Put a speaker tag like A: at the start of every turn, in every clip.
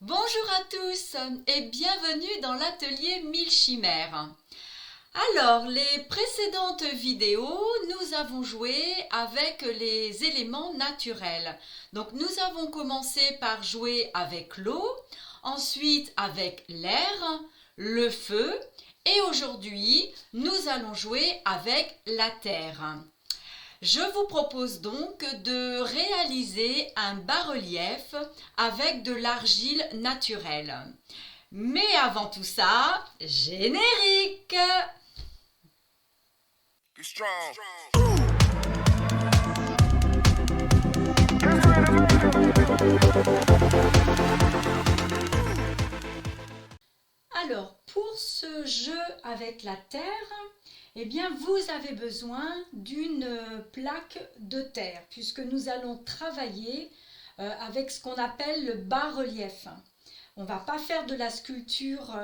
A: Bonjour à tous et bienvenue dans l'atelier 1000 chimères. Alors, les précédentes vidéos, nous avons joué avec les éléments naturels. Donc, nous avons commencé par jouer avec l'eau, ensuite avec l'air, le feu et aujourd'hui, nous allons jouer avec la terre. Je vous propose donc de réaliser un bas-relief avec de l'argile naturelle. Mais avant tout ça, générique!
B: Be strong.
A: Alors, pour ce jeu avec la terre, eh bien, vous avez besoin d'une plaque de terre, puisque nous allons travailler avec ce qu'on appelle le bas-relief. On ne va pas faire de la sculpture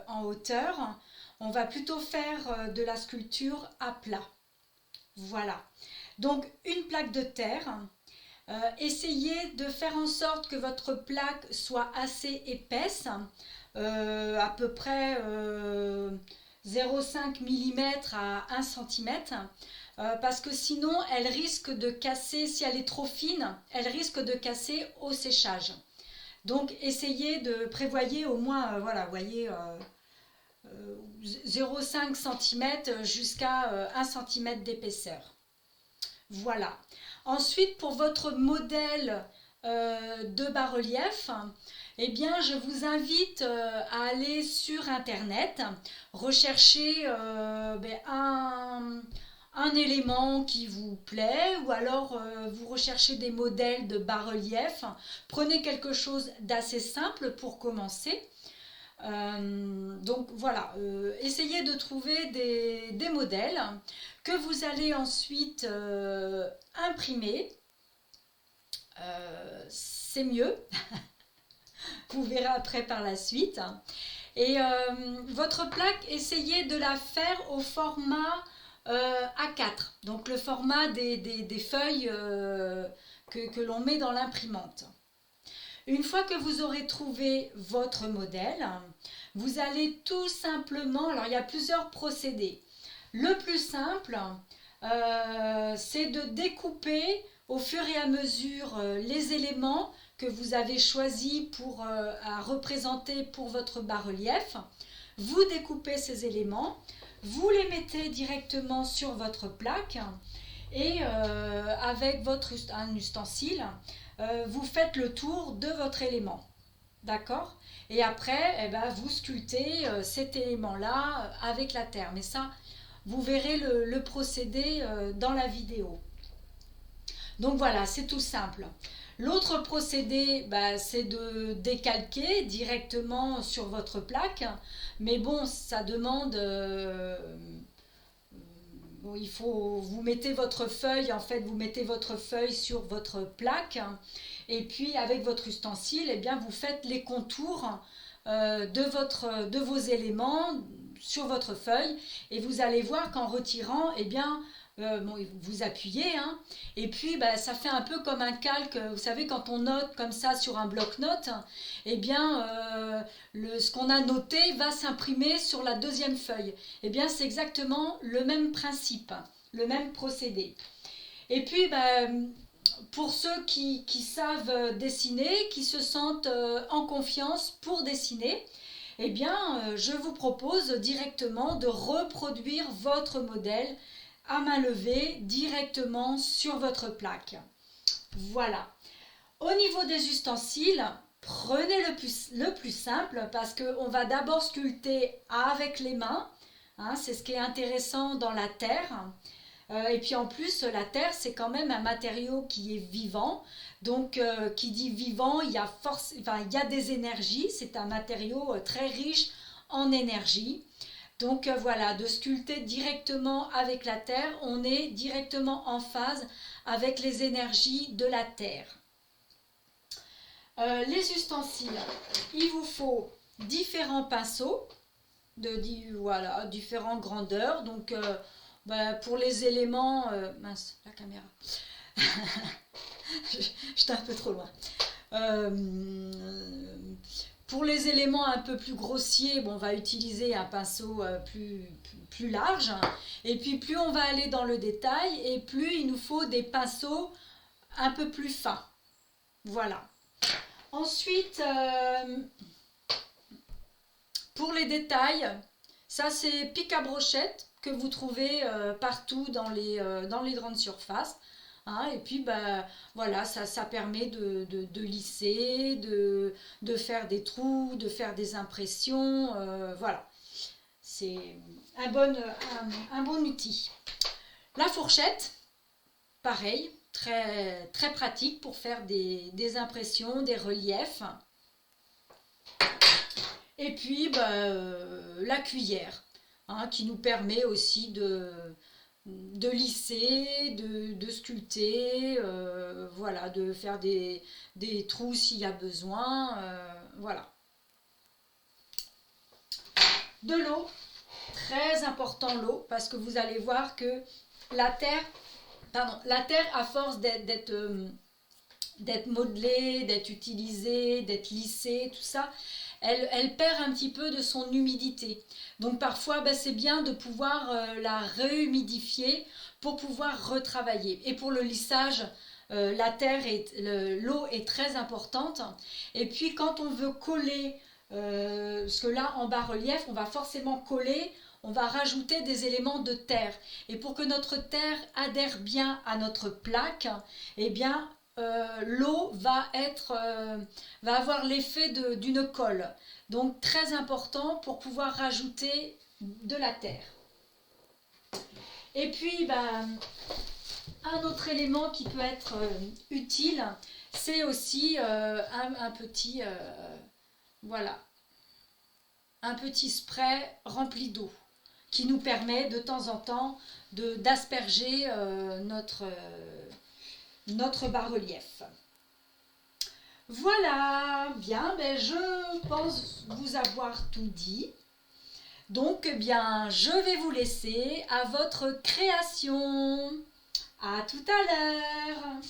A: en hauteur, on va plutôt faire de la sculpture à plat. Voilà. Donc, une plaque de terre. Essayez de faire en sorte que votre plaque soit assez épaisse, à peu près 0,5 mm à 1 cm, parce que sinon elle risque de casser, si elle est trop fine, elle risque de casser au séchage. Donc essayez de prévoyer au moins, voilà, vous voyez, 0,5 cm jusqu'à 1 cm d'épaisseur. Voilà. Ensuite, pour votre modèle de bas-relief, eh bien, je vous invite à aller sur Internet, rechercher un élément qui vous plaît, ou alors vous recherchez des modèles de bas-relief. Prenez quelque chose d'assez simple pour commencer. Donc voilà, essayez de trouver des modèles que vous allez ensuite imprimer. C'est mieux, vous verrez après par la suite. Et votre plaque, essayez de la faire au format A4, donc le format des feuilles que l'on met dans l'imprimante. Une fois que vous aurez trouvé votre modèle, vous allez tout simplement, alors il y a plusieurs procédés. Le plus simple, c'est de découper au fur et à mesure les éléments que vous avez choisis à représenter pour votre bas-relief. Vous découpez ces éléments, vous les mettez directement sur votre plaque et avec un ustensile, vous faites le tour de votre élément. D'accord? Et après, eh ben, vous sculptez cet élément-là avec la terre. Mais ça, vous verrez le procédé dans la vidéo. Donc voilà, c'est tout simple. L'autre procédé, bah, c'est de décalquer directement sur votre plaque. Mais bon, ça demande... bon, vous mettez votre feuille, en fait, vous mettez votre feuille sur votre plaque. Et puis, avec votre ustensile, eh bien, vous faites les contours de vos éléments sur votre feuille et vous allez voir qu'en retirant, eh bien, bon, vous appuyez, hein, et puis bah, ça fait un peu comme un calque. Vous savez, quand on note comme ça sur un bloc-notes, eh bien, ce qu'on a noté va s'imprimer sur la deuxième feuille. Eh bien, c'est exactement le même principe, le même procédé. Et puis, bah, pour ceux qui savent dessiner, qui se sentent en confiance pour dessiner, eh bien, je vous propose directement de reproduire votre modèle à main levée directement sur votre plaque. Voilà. Au niveau des ustensiles, prenez le plus simple parce qu'on va d'abord sculpter avec les mains. Hein, c'est ce qui est intéressant dans la terre. Et puis en plus, la terre, c'est quand même un matériau qui est vivant. Donc, qui dit vivant, il y a des énergies. C'est un matériau très riche en énergie. Donc voilà, de sculpter directement avec la terre, on est directement en phase avec les énergies de la terre. Les ustensiles, il vous faut différents pinceaux voilà, différentes grandeurs. Donc pour les éléments, mince, la caméra, j'étais un peu trop loin. Pour les éléments un peu plus grossiers, bon, on va utiliser un pinceau plus large. Et puis plus on va aller dans le détail et plus il nous faut des pinceaux un peu plus fins. Voilà. Ensuite, pour les détails, ça c'est pic à brochette que vous trouvez partout dans les grandes surfaces. Hein, et puis voilà, ça permet de lisser, de faire des trous, de faire des impressions. Voilà, c'est un bon outil. La fourchette, pareil, très, très pratique pour faire des impressions, des reliefs. Et puis la cuillère, hein, qui nous permet aussi de lisser, de sculpter, voilà, de faire des trous s'il y a besoin, voilà. De l'eau, très important l'eau, parce que vous allez voir que la terre, à force d'être modelée, d'être utilisée, d'être lissée, tout ça, elle perd un petit peu de son humidité. Donc parfois, c'est bien de pouvoir la réhumidifier pour pouvoir retravailler. Et pour le lissage, l'eau est très importante. Et puis quand on veut coller, parce que là en bas-relief, on va forcément coller, on va rajouter des éléments de terre. Et pour que notre terre adhère bien à notre plaque, eh bien, l'eau va avoir l'effet d'une colle. Donc très important pour pouvoir rajouter de la terre. Et puis un autre élément qui peut être utile, c'est aussi un petit spray rempli d'eau qui nous permet de temps en temps d'asperger notre bas-relief. Voilà, bien, je pense vous avoir tout dit. Donc, je vais vous laisser à votre création. À tout à l'heure.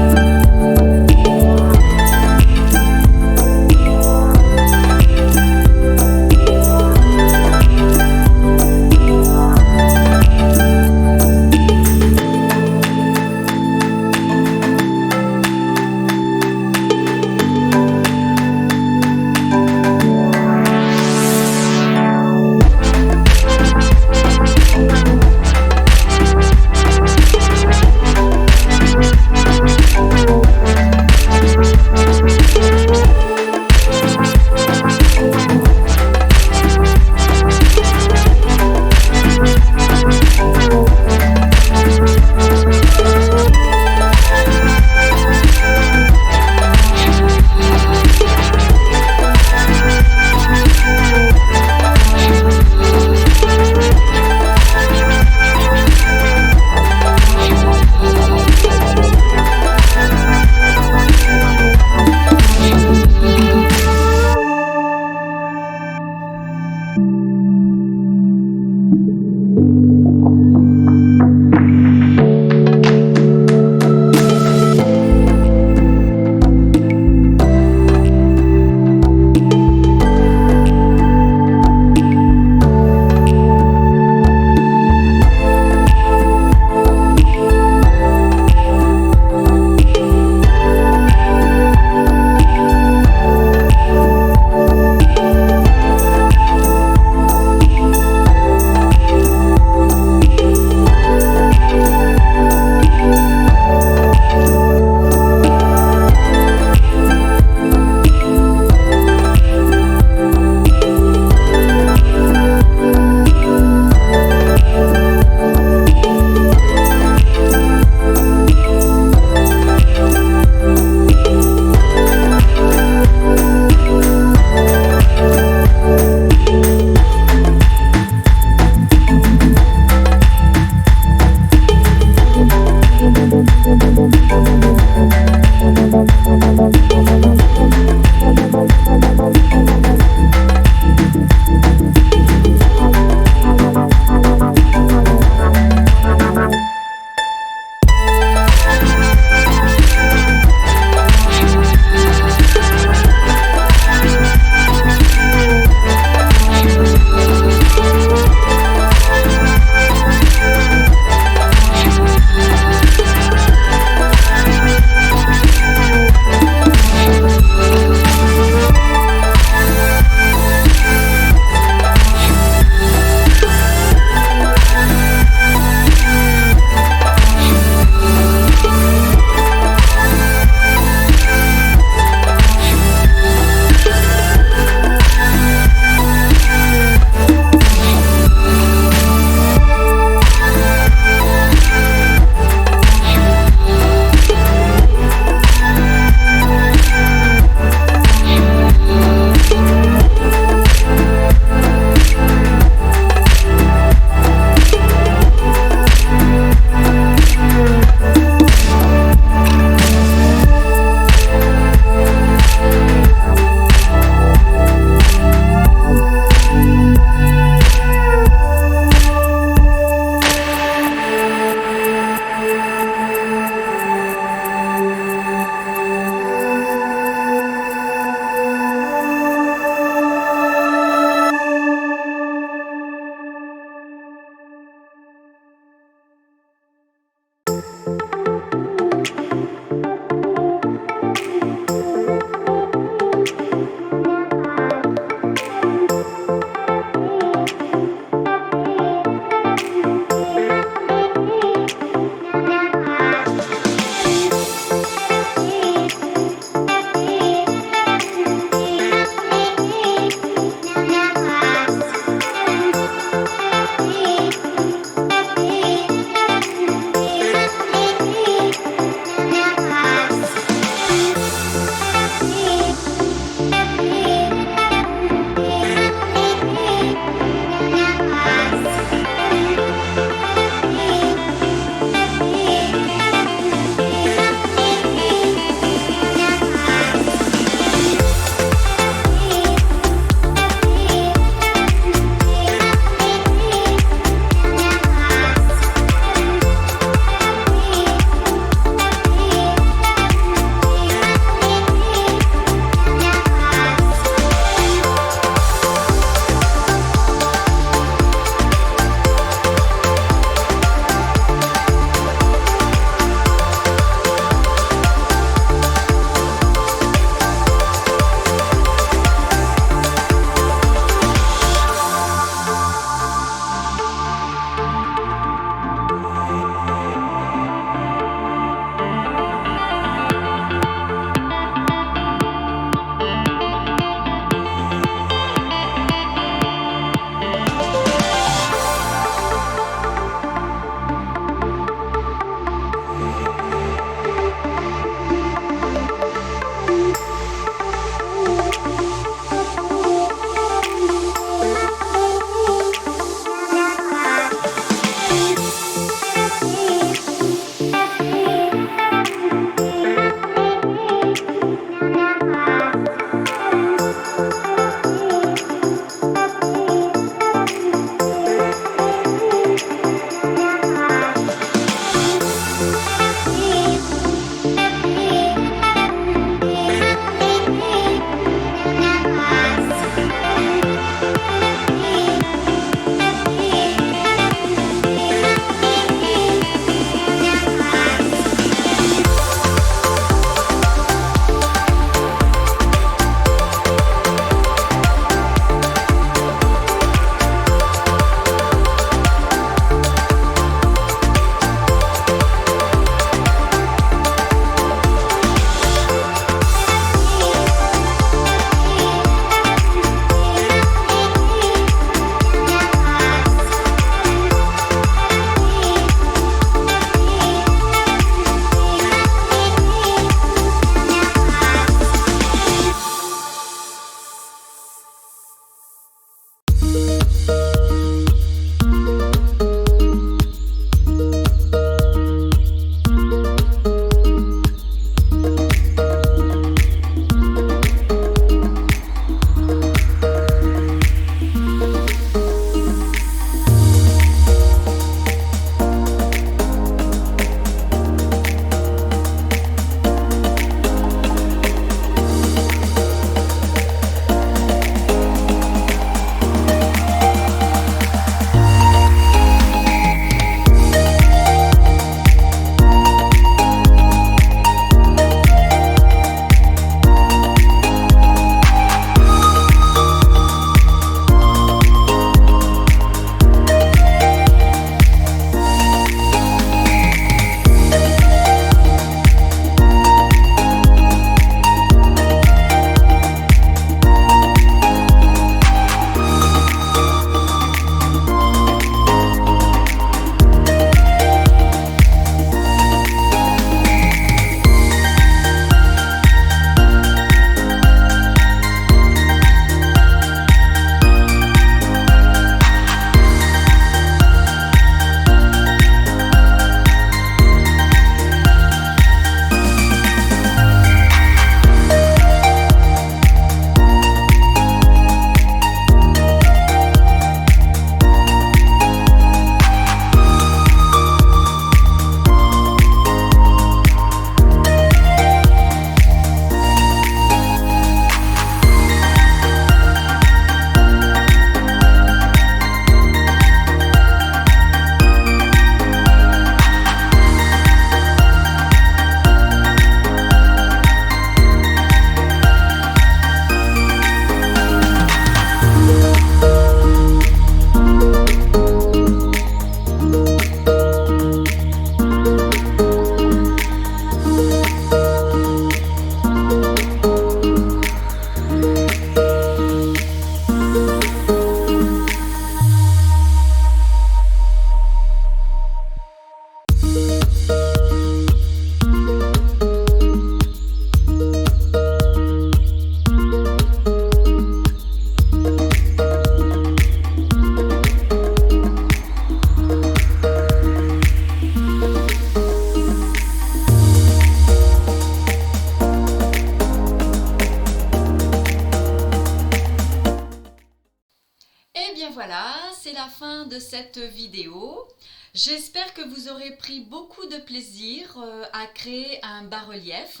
B: cette vidéo. J'espère que vous aurez pris beaucoup de plaisir à créer un bas-relief.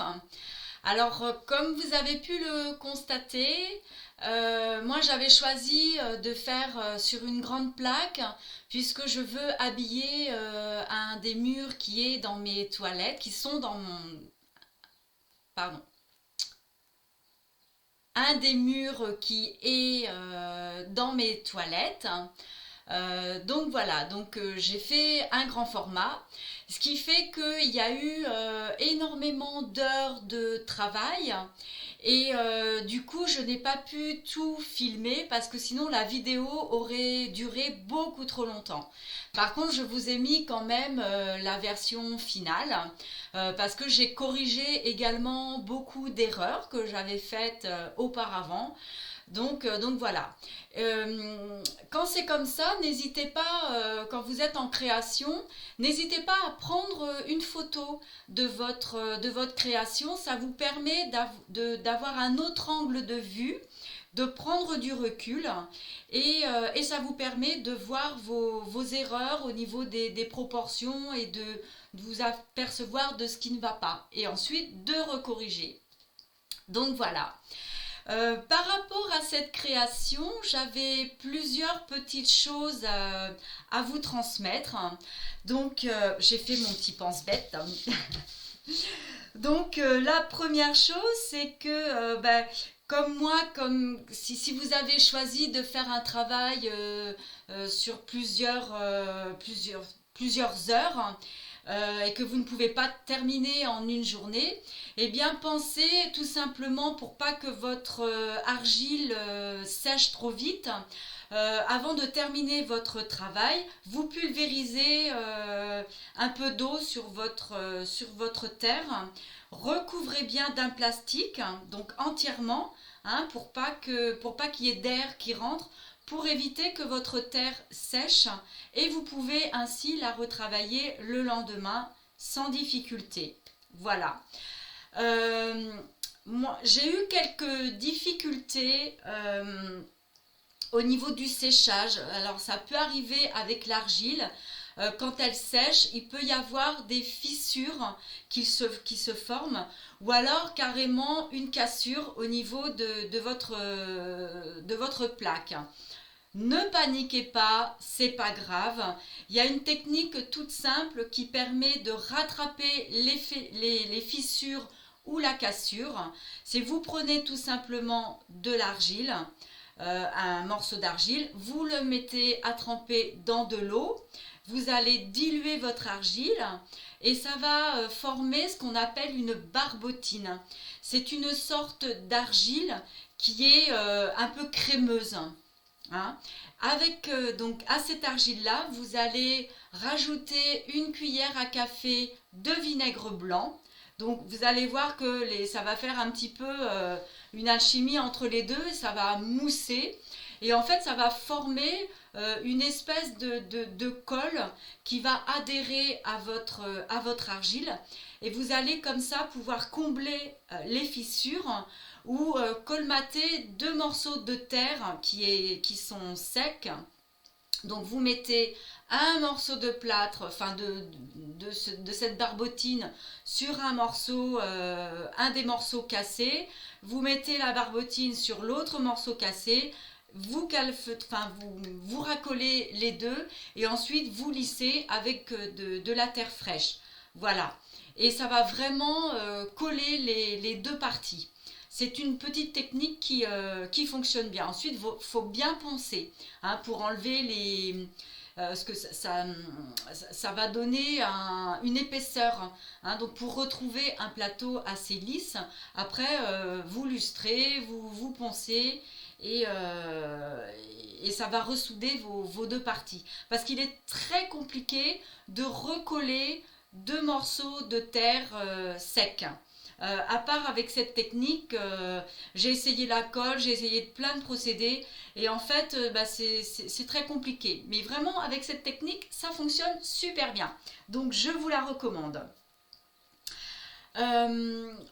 B: Alors, comme vous avez pu le constater, moi j'avais choisi de faire sur une grande plaque puisque je veux habiller un des murs qui est dans mes toilettes, qui sont dans mon... Pardon. Un des murs qui est dans mes toilettes. Donc voilà, j'ai fait un grand format, ce qui fait qu'il y a eu énormément d'heures de travail et du coup je n'ai pas pu tout filmer parce que sinon la vidéo aurait duré beaucoup trop longtemps. Par contre je vous ai mis quand même la version finale parce que j'ai corrigé également beaucoup d'erreurs que j'avais faites auparavant. Donc voilà. Quand c'est comme ça, n'hésitez pas, quand vous êtes en création, n'hésitez pas à prendre une photo de votre création. Ça vous permet d'avoir un autre angle de vue, de prendre du recul et ça vous permet de voir vos erreurs au niveau des proportions et de vous apercevoir de ce qui ne va pas et ensuite de recorriger. Donc voilà. Par rapport à cette création, j'avais plusieurs petites choses à vous transmettre. Donc, j'ai fait mon petit pense-bête. Donc, la première chose, c'est que, comme moi, si vous avez choisi de faire un travail sur plusieurs heures, et que vous ne pouvez pas terminer en une journée, eh bien pensez tout simplement pour pas que votre argile sèche trop vite. Avant de terminer votre travail, vous pulvérisez un peu d'eau sur votre terre, recouvrez bien d'un plastique, donc entièrement, pour pas qu'il y ait d'air qui rentre, pour éviter que votre terre sèche et vous pouvez ainsi la retravailler le lendemain sans difficulté. Voilà. Moi, j'ai eu quelques difficultés au niveau du séchage. Alors ça peut arriver avec l'argile. Quand elle sèche, il peut y avoir des fissures qui se forment ou alors carrément une cassure au niveau de votre plaque. Ne paniquez pas, c'est pas grave. Il y a une technique toute simple qui permet de rattraper les fissures ou la cassure. C'est vous prenez tout simplement de l'argile, un morceau d'argile, vous le mettez à tremper dans de l'eau, vous allez diluer votre argile et ça va former ce qu'on appelle une barbotine. C'est une sorte d'argile qui est un peu crémeuse. Avec donc à cette argile là vous allez rajouter une cuillère à café de vinaigre blanc. Donc vous allez voir que ça va faire un petit peu une alchimie entre les deux, ça va mousser et en fait ça va former une espèce de colle qui va adhérer à votre argile et vous allez comme ça pouvoir combler les fissures ou colmater 2 morceaux de terre qui sont secs. Donc vous mettez un morceau de plâtre, enfin de cette barbotine sur un des morceaux cassés, vous mettez la barbotine sur l'autre morceau cassé, vous racolez les deux et ensuite vous lissez avec de la terre fraîche. Voilà, et ça va vraiment coller les deux parties. C'est une petite technique qui fonctionne bien. Ensuite, il faut bien poncer pour enlever ce que ça va donner une épaisseur. Donc, pour retrouver un plateau assez lisse, après, vous lustrez, vous poncez et ça va ressouder vos deux parties. Parce qu'il est très compliqué de recoller 2 morceaux de terre secs. À part avec cette technique, j'ai essayé la colle, j'ai essayé plein de procédés et en fait c'est très compliqué. Mais vraiment avec cette technique, ça fonctionne super bien. Donc je vous la recommande.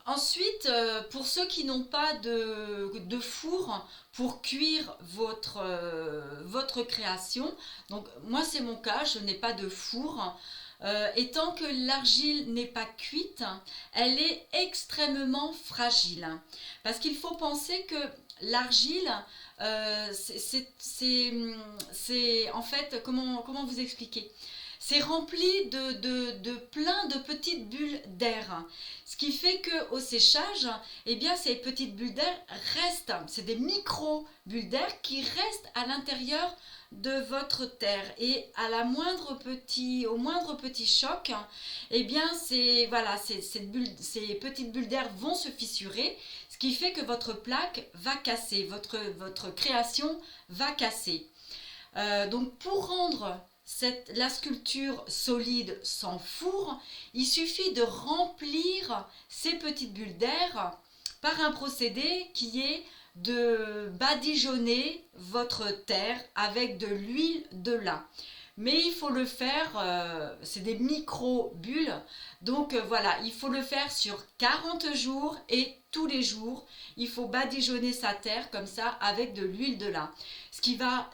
B: Ensuite, pour ceux qui n'ont pas de four pour cuire votre création, donc moi c'est mon cas, je n'ai pas de four. Et tant que l'argile n'est pas cuite, elle est extrêmement fragile. Parce qu'il faut penser que l'argile, c'est en fait, comment vous expliquer? C'est rempli de plein de petites bulles d'air. Ce qui fait qu'au séchage, eh bien, ces petites bulles d'air restent, c'est des micro-bulles d'air qui restent à l'intérieur de votre terre. Et au moindre petit choc, eh bien, voilà, ces petites bulles d'air vont se fissurer, ce qui fait que votre plaque va casser, votre création va casser. Donc, pour rendre la sculpture solide sans four, il suffit de remplir ces petites bulles d'air par un procédé qui est de badigeonner votre terre avec de l'huile de lin. Mais il faut le faire, c'est des micro-bulles, donc voilà, il faut le faire sur 40 jours et tous les jours, il faut badigeonner sa terre comme ça avec de l'huile de lin.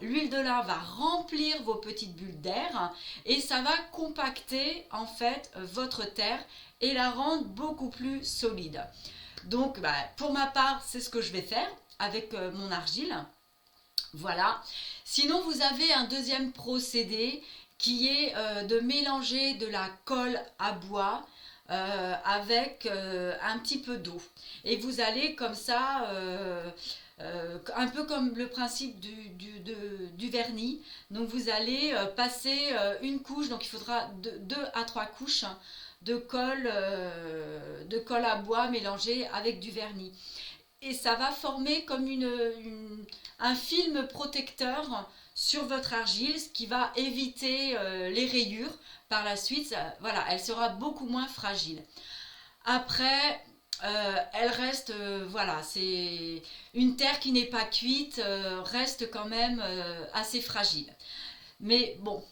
B: L'huile de lin va remplir vos petites bulles d'air et ça va compacter en fait votre terre et la rendre beaucoup plus solide. Donc pour ma part, c'est ce que je vais faire avec mon argile. Voilà. Sinon, vous avez un deuxième procédé qui est de mélanger de la colle à bois avec un petit peu d'eau. Et vous allez comme ça, un peu comme le principe du vernis. Donc vous allez passer une couche, donc il faudra 2 à 3 couches de colle à bois mélangée avec du vernis. Et ça va former comme un film protecteur sur votre argile, ce qui va éviter les rayures. Par la suite, voilà, elle sera beaucoup moins fragile. Après, elle reste, voilà, c'est une terre qui n'est pas cuite, reste quand même assez fragile. Mais bon,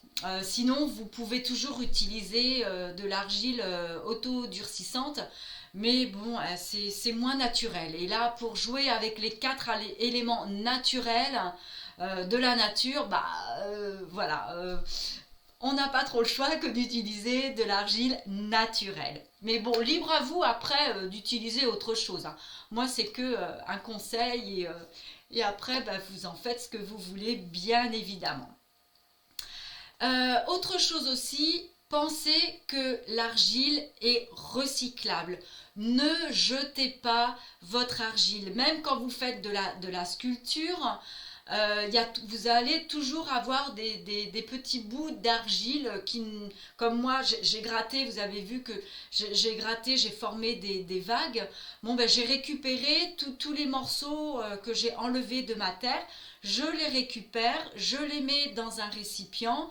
B: sinon, vous pouvez toujours utiliser de l'argile auto-durcissante, mais bon, c'est moins naturel. Et là, pour jouer avec les 4 éléments naturels de la nature, voilà, on n'a pas trop le choix que d'utiliser de l'argile naturelle. Mais bon, libre à vous après d'utiliser autre chose, hein. Moi, c'est que un conseil et après, vous en faites ce que vous voulez, bien évidemment. Autre chose aussi, pensez que l'argile est recyclable. Ne jetez pas votre argile. Même quand vous faites de la sculpture, vous allez toujours avoir des petits bouts d'argile qui, comme moi j'ai gratté, vous avez vu que j'ai gratté, j'ai formé des vagues. Bon, j'ai récupéré tous les morceaux que j'ai enlevés de ma terre, je les récupère, je les mets dans un récipient.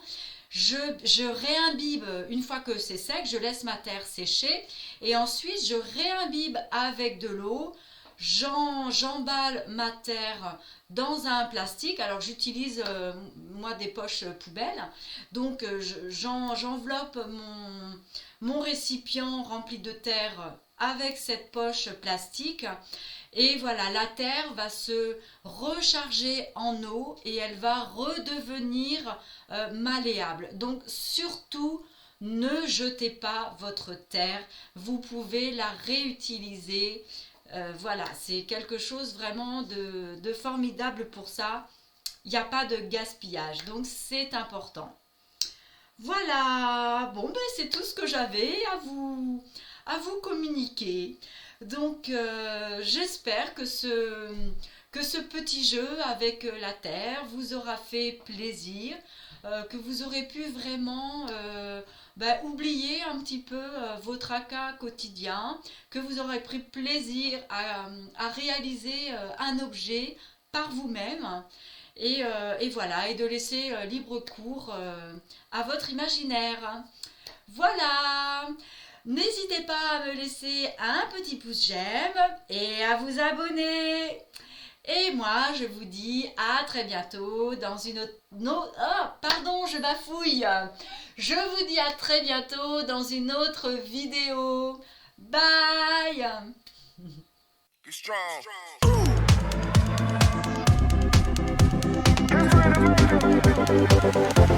B: Je réimbibe, une fois que c'est sec, je laisse ma terre sécher et ensuite je réimbibe avec de l'eau, j'emballe ma terre dans un plastique. Alors j'utilise moi des poches poubelles, donc j'enveloppe mon récipient rempli de terre avec cette poche plastique. Et voilà, la terre va se recharger en eau et elle va redevenir malléable. Donc surtout, ne jetez pas votre terre. Vous pouvez la réutiliser. Voilà, c'est quelque chose vraiment de formidable pour ça. Il n'y a pas de gaspillage, donc c'est important. Voilà, bon c'est tout ce que j'avais à vous communiquer. Donc j'espère que ce petit jeu avec la terre vous aura fait plaisir, que vous aurez pu vraiment oublier un petit peu vos tracas quotidiens, que vous aurez pris plaisir à réaliser un objet par vous-même. Et voilà, et de laisser libre cours à votre imaginaire. Voilà! N'hésitez pas à me laisser un petit pouce j'aime et à vous abonner. Et moi, je vous dis à très bientôt dans une autre... Oh, pardon, je bafouille. Je vous dis à très bientôt dans une autre vidéo.
A: Bye.
C: Be strong. Be strong.